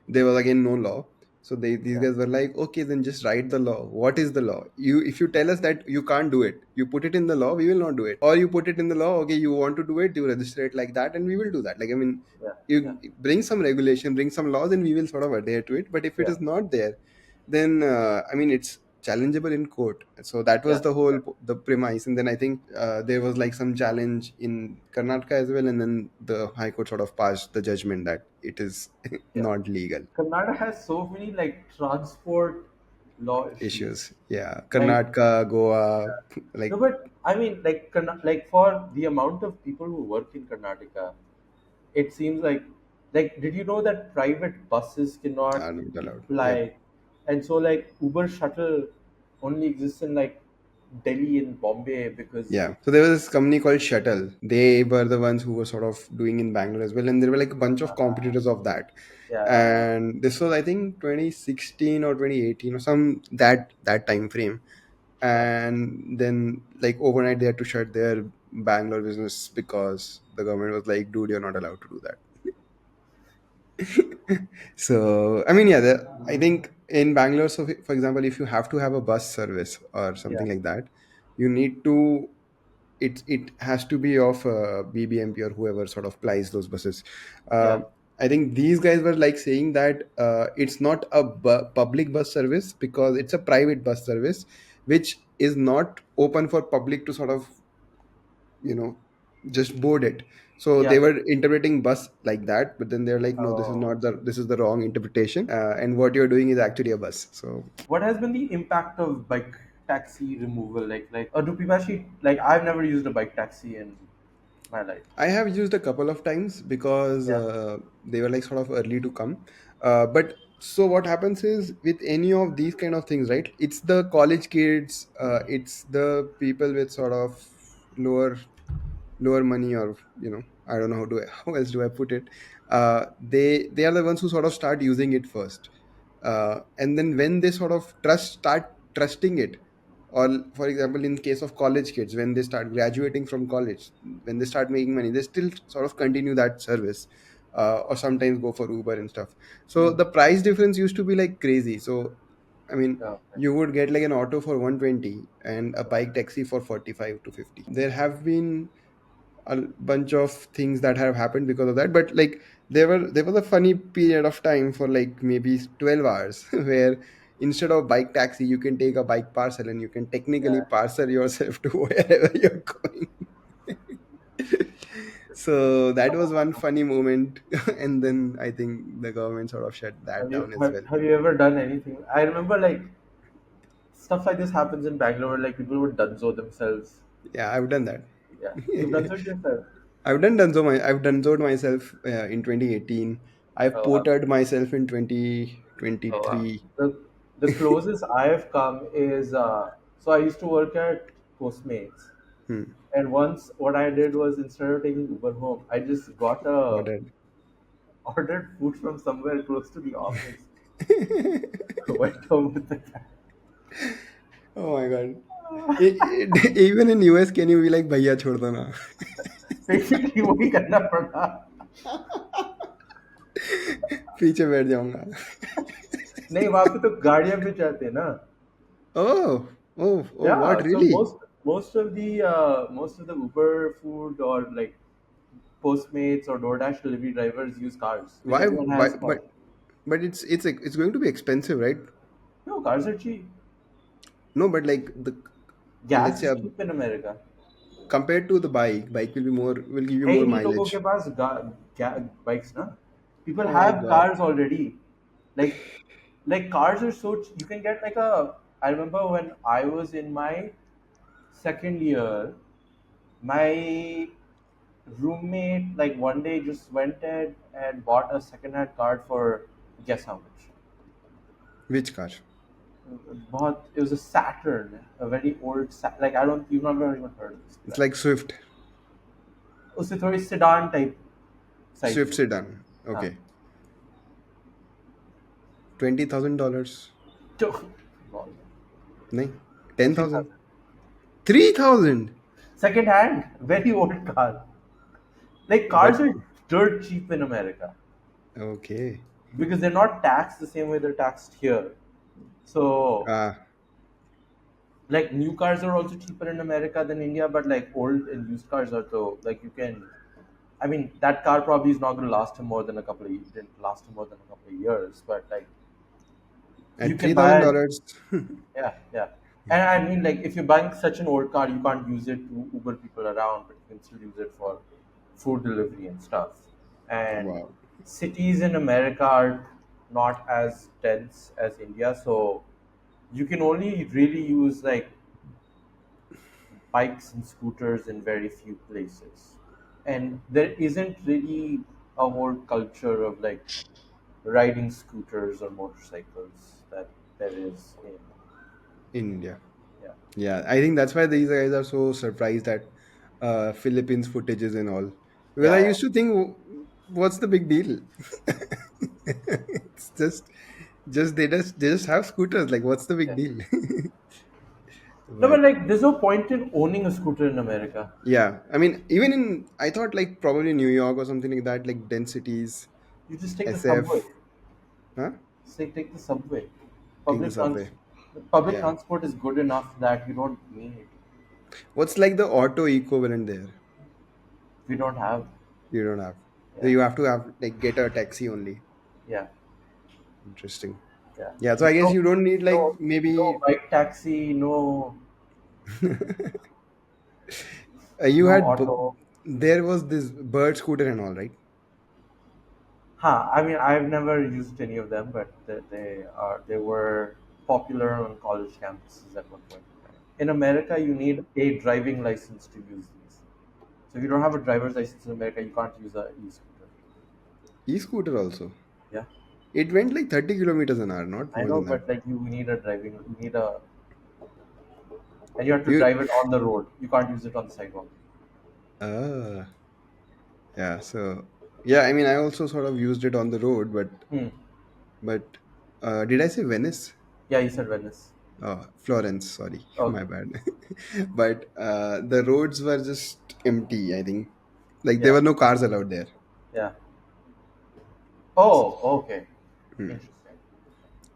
there was again no law. So these yeah, guys were like, okay, then just write the law. What is the law? You if you tell us that you can't do it, you put it in the law, we will not do it. Or you put it in the law, okay, you want to do it, you register it like that, and we will do that. Like I mean, yeah, yeah, you bring some regulation, bring some laws, and we will sort of adhere to it. But if it yeah, is not there, then I mean, it's challengeable in court. So that was yeah, the whole the premise. And then I think there was like some challenge in Karnataka as well, and then the High Court sort of passed the judgment that it is yeah. not legal. Karnataka has so many, like, transport law issues. Issues. Yeah, Like, Karnataka, Goa, no, like but I mean, like, like, for the amount of people who work in Karnataka, it seems like, did you know that private buses cannot are not allowed. Yep. fly, and so, like, Uber shuttle only exists in, like, Delhi and Bombay because, Yeah. So there was this company called Shuttle. They were the ones who were sort of doing in Bangalore as well, and there were like a bunch of uh, competitors of that. yeah, And this was I think 2016 or 2018 or some that time frame. yeah, And then like overnight they had to shut their Bangalore business because the government was like, dude, you're not allowed to do that. So I mean, yeah, I think in Bangalore, so for example, if you have to have a bus service or yeah, something like that, you need to it has to be of BBMP or whoever sort of plies those buses. yeah. Uh, I think these guys were like saying that it's not a public bus service because it's a private bus service, which is not open for public to sort of you know just board it. So they Yeah. were interpreting bus like that, but then they're like, no, Oh. this is the wrong interpretation, and what you're doing is actually a bus. So What has been the impact of bike taxi removal? Like, do people actually, like? I've never used a bike taxi in my life. I have used a couple of times because Yeah, they were like sort of early to come. But so what happens is with any of these kind of things, right? It's the college kids, it's the people with sort of lower lower money, or I don't know how else do I put it. They are the ones who sort of start using it first, and then when they sort of start trusting it, or for example in case of college kids, when they start graduating from college, when they start making money, they still sort of continue that service, or sometimes go for Uber and stuff. So mm, the price difference used to be like crazy. So I mean, yeah, you would get like an auto for 120 and a bike taxi for 45 to 50. There have been a bunch of things that have happened because of that, but like there was a funny period of time for like maybe 12 hours where instead of bike taxi you can take a bike parcel and you can technically yeah. parcel yourself to wherever you're going. So that was one funny moment, and then I think the government sort of shut that Have you down as have, well. have you ever done anything? I remember like stuff like this happens in Bangalore. Like people would dunzo themselves. Yeah, I've done that. Yeah, you've done so yourself. I've done so myself in 2018. I've Oh, ported myself in oh wow. 2023. The closest I have come is so I used to work at Postmates, Hmm. and once what I did was instead of taking Uber home, I just got a Ported. ordered food from somewhere close to the office. Went home with the cat. Oh my god. Even in US, can you be like, भैया छोड़ दो ना? Basically वही करना पड़ा. पीछे बैठ जाऊंगा. नहीं वहाँ पे तो गाड़ियाँ भी जाते हैं ना. Oh, what Yeah, so really? most of the Uber food or like Postmates or DoorDash delivery drivers use cars because Why? everyone Why? has cars. But it's going to be expensive, right? No, cars are cheap. No, but like let's Gas say is cheap in America. compared to the bike will be more will give you है ही more नहीं लोगों के mileage. पास bikes ना. People Oh my have god. cars already. Like cars are so you can get like a. I remember when I was in my second year, my roommate like one day just went and bought a second-hand car for guess how much. Which car? बहुत it was a Saturn, a very old like I don't you've never even heard of this It's brand. like Swift. उससे थोड़ी sedan type size Swift में. sedan. हाँ. Okay. $20,000. तो No. 10,000. 3,000. 3,000. Second hand, very old car. Like cars But are dirt cheap in America okay. because they're not taxed the same way they're taxed here. So Ah, like new cars are also cheaper in America than India, but like old and used cars are so like you can. I mean, that car probably is not going to last him more than a couple of. Didn't last him more than a couple of years, but like you at can three buy thousand it. dollars. Yeah, yeah. And I mean, like if you're buying such an old car, you can't use it to Uber people around, but you can still use it for food delivery and stuff. And Wow. cities in America are not as dense as India, so you can only really use like bikes and scooters in very few places. And there isn't really a whole culture of like riding scooters or motorcycles that there is in In India. yeah. Yeah, I think that's why these guys are so surprised at Philippines footages and all. Because I Yeah, used to think, what's the big deal? It's just they just have scooters. Like, what's the big yeah. deal? No, but But like, there's no point in owning a scooter in America. yeah, I mean, even I thought like probably New York or something like that, like densities, You just take the subway. SF, huh? Say, take the subway. Take the Public subway. trans- public Yeah. transport is good enough that you don't need. What's like the auto equivalent there? We don't have. You don't have. So Yeah, you have to have like get a taxi only. yeah, Interesting. yeah. Yeah, so I guess No, you don't need like no maybe bike taxi, you no had auto. there was this bird scooter and all, right? Huh. I mean, I've never used any of them, but they were popular on college campuses at one point in time. In America, you need a driving license to use these. So if you don't have a driver's license in America, you can't use a e-scooter. E-scooter also. Yeah, It went like 30 kilometers an hour, not I more know, than that. but like you need a and you have to You drive it on the road. You can't use it on the sidewalk. ah yeah, so yeah, I mean I also sort of used it on the road, Hmm. but did I say Venice? Yeah, you said Venice. Oh, Florence, sorry, my Okay. bad. But the roads were just empty, I think. Like there Yeah. were no cars allowed there. Yeah. Oh, okay. Hmm. Interesting.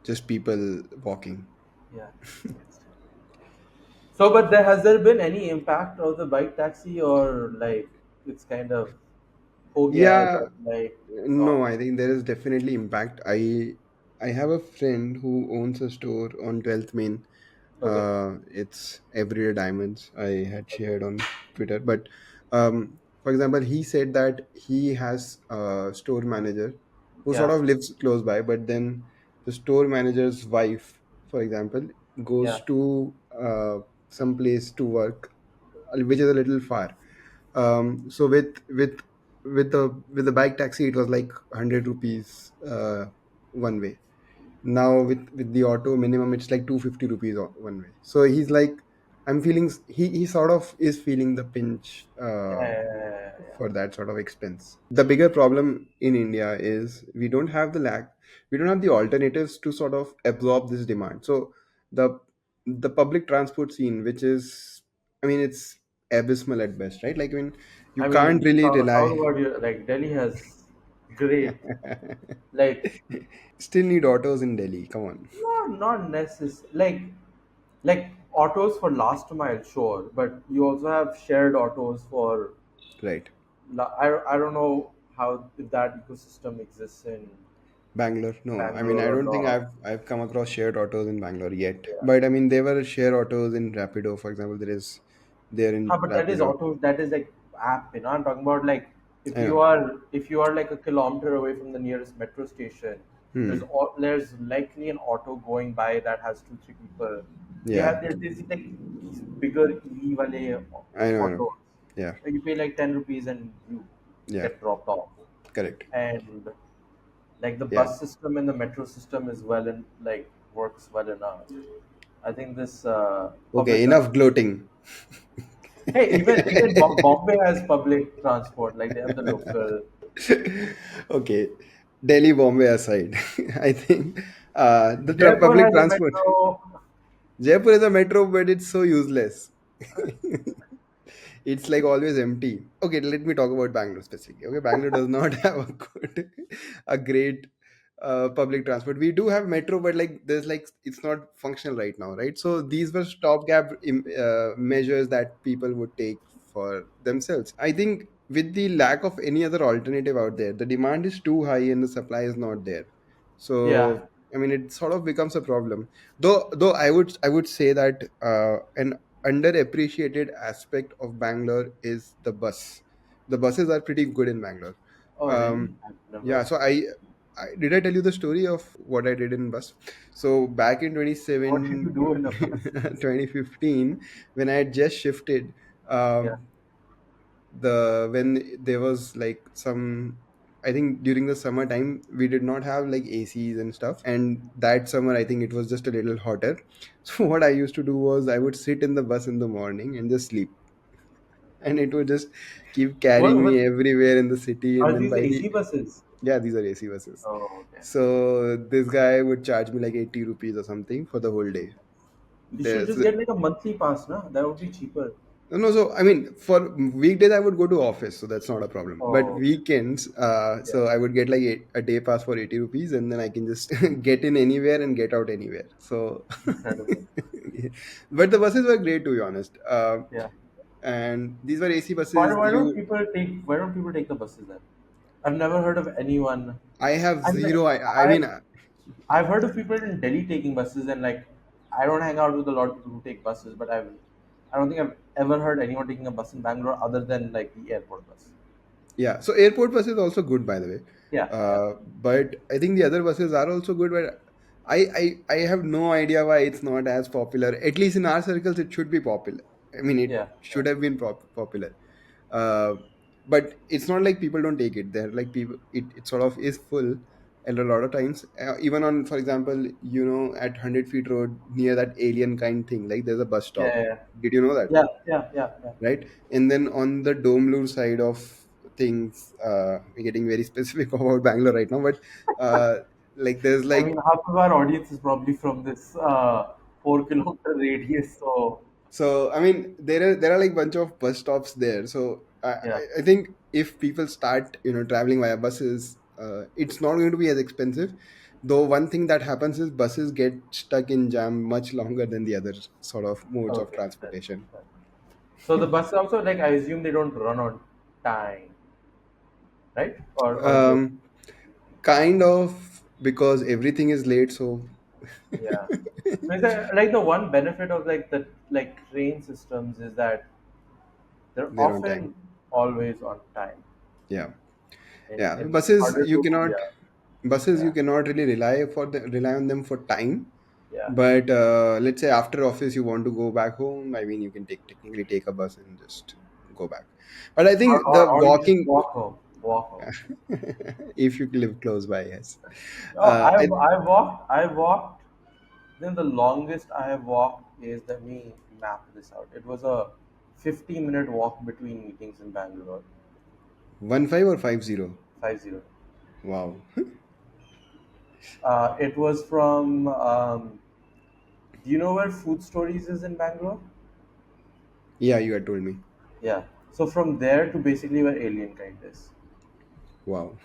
Just people walking. Yeah. So, but has there been any impact of the bike taxi, or like it's kind of हो गया है, Yeah, but like gone no, I now? think there is definitely impact. I have a friend who owns a store on 12th Main. Okay. It's Everyday Diamonds. I had Okay. shared on Twitter, but um, For example, he said that he has a store manager who sort Yeah, of lives close by, but then the store manager's wife, for example, yeah, goes to some place to work, which is a little far. So with the bike taxi, it was like 100 rupees one way. Now with the auto minimum, it's like 250 rupees one way. So he's like, I'm feeling he sort of is feeling the pinch yeah, yeah, yeah, yeah. for that sort of expense. The bigger problem in India is we don't have the alternatives to sort of absorb this demand. So the the public transport scene, which is, I mean, it's abysmal at best, right? Like, I mean, you I can't mean, really talk rely. about you. Like Delhi has great, like Still need autos in Delhi. Come on, not necessary. Like autos for last mile, sure, but you also have shared autos for. right? I don't know how if that ecosystem exists in Bangalore, no. I mean, Bangalore I or don't think not. I've come across shared autos in Bangalore yet. Yeah. But I mean, there were share autos in Rapido, for example. There in But that is Rapido. auto. That is like app. I'm talking about like I know. if you are like a kilometer away from the nearest metro station, Hmm. there's likely an auto going by that has two three people. They Yeah. have there's like these bigger EV wale I know. autos. Yeah. You pay like 10 rupees and you Yeah. get dropped off. Correct. And like the Yeah. bus system and the metro system is well and like works well enough. I think this Okay. public Enough transport. gloating. Hey, even Bombay has public transport. Like they have the local. Okay. Delhi, Bombay aside, I think Jaipur public has a transport. metro. Jaipur is a metro, but it's so useless. It's like always empty. Okay, let me talk about Bangalore specifically. Okay, Bangalore does not have a great public transport. We do have metro, but like there's like it's not functional right now, right? So these were stopgap measures that people would take for themselves. I think with the lack of any other alternative out there, the demand is too high and the supply is not there. Yeah. So I mean, it sort of becomes a problem. Though I would say that an underappreciated aspect of Bangalore is the bus. The buses are pretty good in Bangalore. Oh, really? Um, I've yeah, never. so I did I tell you the story of what I did in bus? So back in What did you 27 do in the bus? 2015, when I had just shifted, Yeah. when there was like some, I think during the summertime we did not have like ACs and stuff, and that summer I think it was just a little hotter. So what I used to do was I would sit in the bus in the morning and just sleep, and it would just keep carrying What me everywhere in the city. And are then these by AC the buses? yeah, these are AC buses. Oh, okay. So this guy would charge me like 80 rupees or something for the whole day. You should There's just get like a monthly pass, na? That would be cheaper. no, so I mean, for weekdays I would go to office, so that's not a problem. But Oh, okay. weekends, Yeah, so I would get like a day pass for 80 rupees, and then I can just get in anywhere and get out anywhere. So, incredible. but the buses were great, to be honest. Yeah. And these were AC buses. You, Why don't people take the buses then? I've never heard of anyone. I have And like, zero. I I mean, I've heard of people in Delhi taking buses, and like I don't hang out with a lot of people who take buses, but I don't think I've ever heard anyone taking a bus in Bangalore other than like the airport bus. yeah, so airport bus is also good, by the way. Yeah, yeah, But I think the other buses are also good. But I have no idea why it's not as popular. At least in our circles, it should be popular. I mean, it yeah, yeah. should have been popular. Uh, but it's not like people don't take it. They're like people. It sort of is full, and a lot of times, even on, for example, at 100 feet road near that alien kind thing, like there's a bus Yeah, stop. yeah, Did you know that? yeah, yeah, yeah, yeah. Right? And then on the Domlur side of things, we're getting very specific about Bangalore right now, but uh, like there's I mean, like, half of our audience is probably from this 4 kilometer radius, so so I mean there are like bunch of bus stops there. So yeah. I think if people start traveling via buses, it's not going to be as expensive. Though one thing that happens is buses get stuck in jam much longer than the other sort of modes of Okay, fair, transportation. fair. So the bus also like I assume they don't run on time, right? Or they Um, Kind of, because everything is late, so yeah. So is that, like the one benefit of like the like train systems is that they're they're on often time. always on time. Yeah. And Yeah. it's Buses harder you to, cannot yeah, buses you yeah, cannot really rely on them for time. yeah. But let's say after office you want to go back home. I mean, you can technically take a bus and just go back. But I Or, think or, the or you just walking, walk home. Walk home. if you live close by, yes. No, I I walked. Then the longest I have walked is, let me map this out. It was a 50-minute walk between meetings in Bangalore. 15 or 50. 50. Wow. It was from. Do you know where Food Stories is in Bangalore? Yeah, you had told me. Yeah. So from there to basically where Alien Kind is. Wow.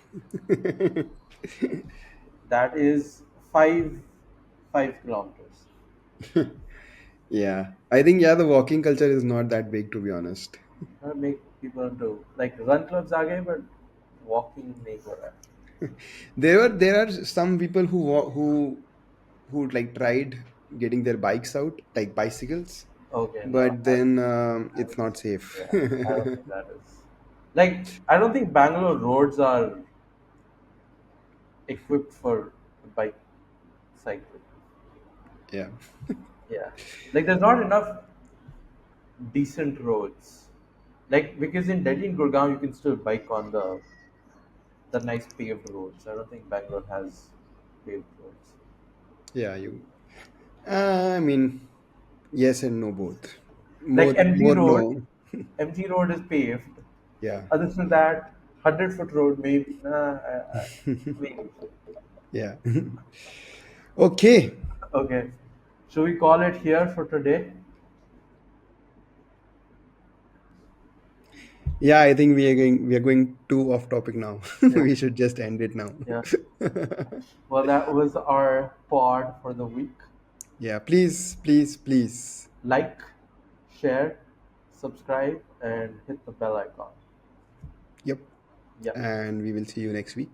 That is 5 kilometers. Yeah, I think yeah, the walking culture is not that big, to be honest. That make people do like run clubs आगे, but walking नहीं हो रहा है. There are some people who like tried getting their bikes out, like bicycles, Okay, no, but then I it's not was, safe. yeah, I don't think that is. Like, I don't think Bangalore roads are equipped for bike cycling. Yeah, Yeah, like there's not enough decent roads. Like because in Delhi and Gurgaon you can still bike on the nice paved roads. I don't think Bangalore has paved roads. yeah. I mean, yes and no both. Like MG More Road, no. MG Road is paved. Yeah, Other than that, 100-foot road maybe. Maybe. yeah. Okay. Okay. Should we call it here for today? Yeah, I think we are going too off topic now. Yeah. We should just end it now. Yeah. Well, that was our pod for the week. Yeah, please, please, please. Like, share, subscribe, and hit the bell icon. Yep. Yeah. And we will see you next week.